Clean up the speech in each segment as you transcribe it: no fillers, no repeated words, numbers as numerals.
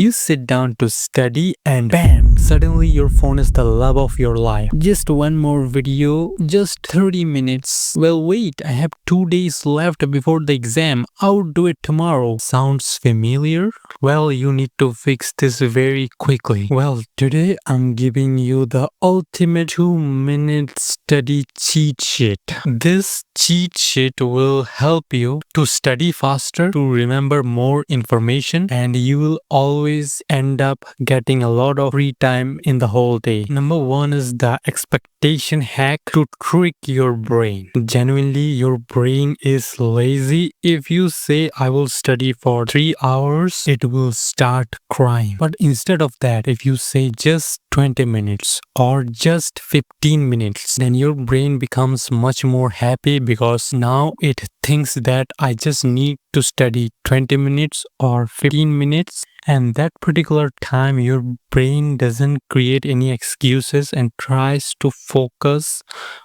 You sit down to study and bam, suddenly your phone is the love of your life. Just one more video, just 30 minutes. Well, wait, I have 2 days left before the exam. I'll do it tomorrow. Sounds familiar? Well, you need to fix this very quickly. Well, today I'm giving you the ultimate 2-minute study cheat sheet. This cheat sheet will help you to study faster, to remember more information, and you will always end up getting a lot of free time in the whole day. Number 1 is the expectation hack to trick your brain. Genuinely, your brain is lazy. If you say I will study for 3 hours, it will start crying. But instead of that, if you say just 20 minutes or just 15 minutes, then your brain becomes much more happy because now it thinks that I just need to study 20 minutes or 15 minutes, and that particular time your brain doesn't create any excuses and tries to focus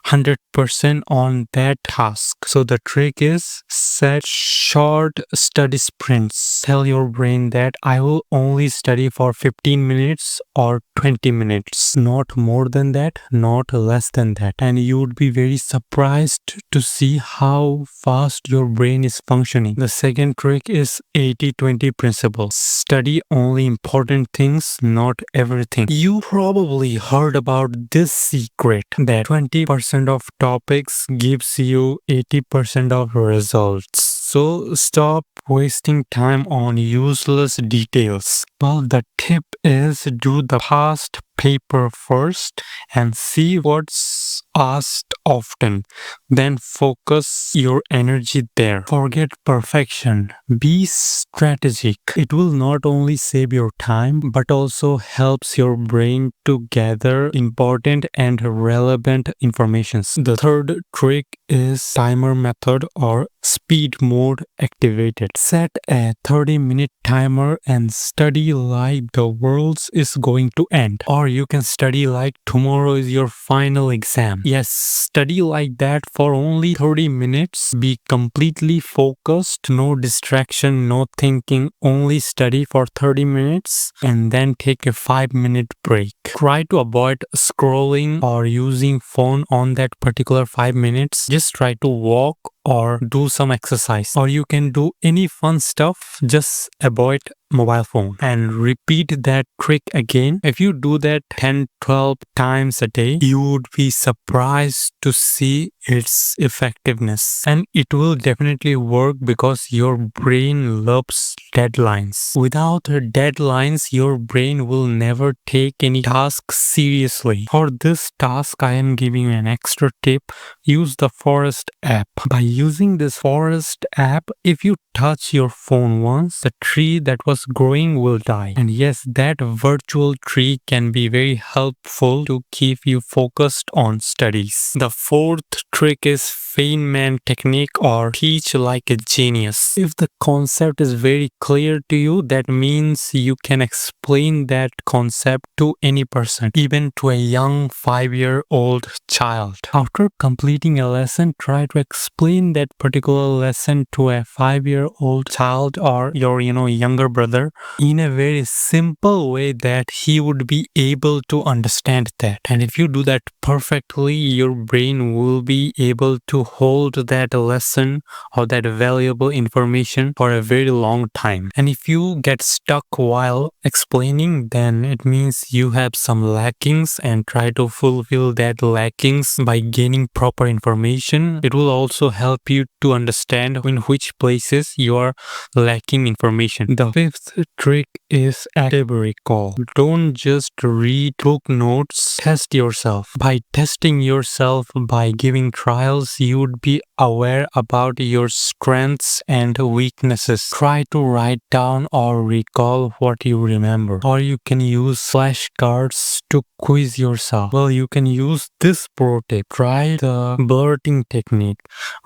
100% on that task. So the trick is set short study sprints. Tell your brain that I will only study for 15 minutes or 20 minutes, not more than that, not less than that, and you would be very surprised to see how fast your brain is functioning. The second trick is 80-20 principle. Study only important things, not everything. You probably heard about this secret that 20% of topics gives you 80% of results. So stop wasting time on useless details. Well, the tip is do the past paper first and see what's asked often. Then focus your energy there. Forget perfection. Be strategic. It will not only save your time but also helps your brain to gather important and relevant information. The third trick is timer method or speed mode activated. Set a 30-minute timer and study like the world is going to end. Or you can study like tomorrow is your final exam. Yes, study like that for only 30 minutes. Be completely focused, no distraction, no thinking. Only study for 30 minutes and then take a 5-minute break. Try to avoid scrolling or using phone on that particular 5 minutes. Just try to walk or do some exercise, or you can do any fun stuff. Just avoid mobile phone and repeat that trick again. If you do that 10-12 times a day, you would be surprised to see its effectiveness, and it will definitely work because your brain loves deadlines. Without deadlines, your brain will never take any task seriously. For this task, I am giving you an extra tip. Use the Forest app. By using this Forest app, if you touch your phone once, the tree that was growing will die. And yes, that virtual tree can be very helpful to keep you focused on studies. The fourth trick is Fainman Technique or teach like a genius. If the concept is very clear to you, that means you can explain that concept to any person, even to a young 5-year-old child. After completing a lesson, try to explain that particular lesson to a 5-year-old child or your younger brother in a very simple way that he would be able to understand that. And if you do that perfectly, your brain will be able to hold that lesson or that valuable information for a very long time. And if you get stuck while explaining, then it means you have some lackings, and try to fulfill that lackings by gaining proper information. It will also help you to understand in which places you are lacking information. The fifth trick is active recall. Don't just read book notes, test yourself. By testing yourself, by giving trials, you would be aware about your strengths and weaknesses. Try to write down or recall what you remember. Or you can use flashcards to quiz yourself. Well, you can use this pro tip. Try the blurting technique.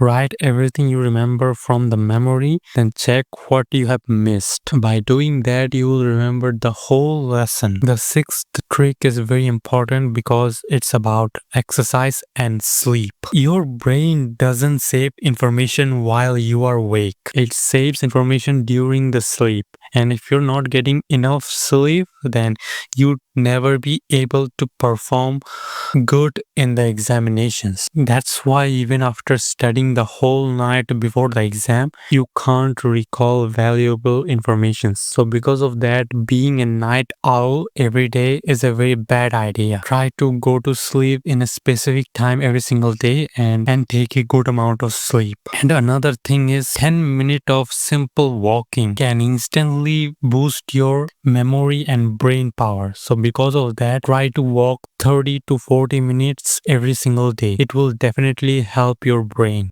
write everything you remember from the memory, then check what you have missed. By doing that, you will remember the whole lesson. The sixth trick is very important because it's about exercise and sleep. Your brain doesn't save information while you are awake. It saves information during the sleep. And if you're not getting enough sleep, then you'd never be able to perform good in the examinations. That's why even after studying the whole night before the exam, you can't recall valuable information. So because of that, being a night owl every day is a very bad idea. Try to go to sleep in a specific time every single day and take a good amount of sleep. And another thing is 10 minutes of simple walking can instantly boost your memory and brain power. So because of that, try to walk 30 to 40 minutes every single day. It will definitely help your brain.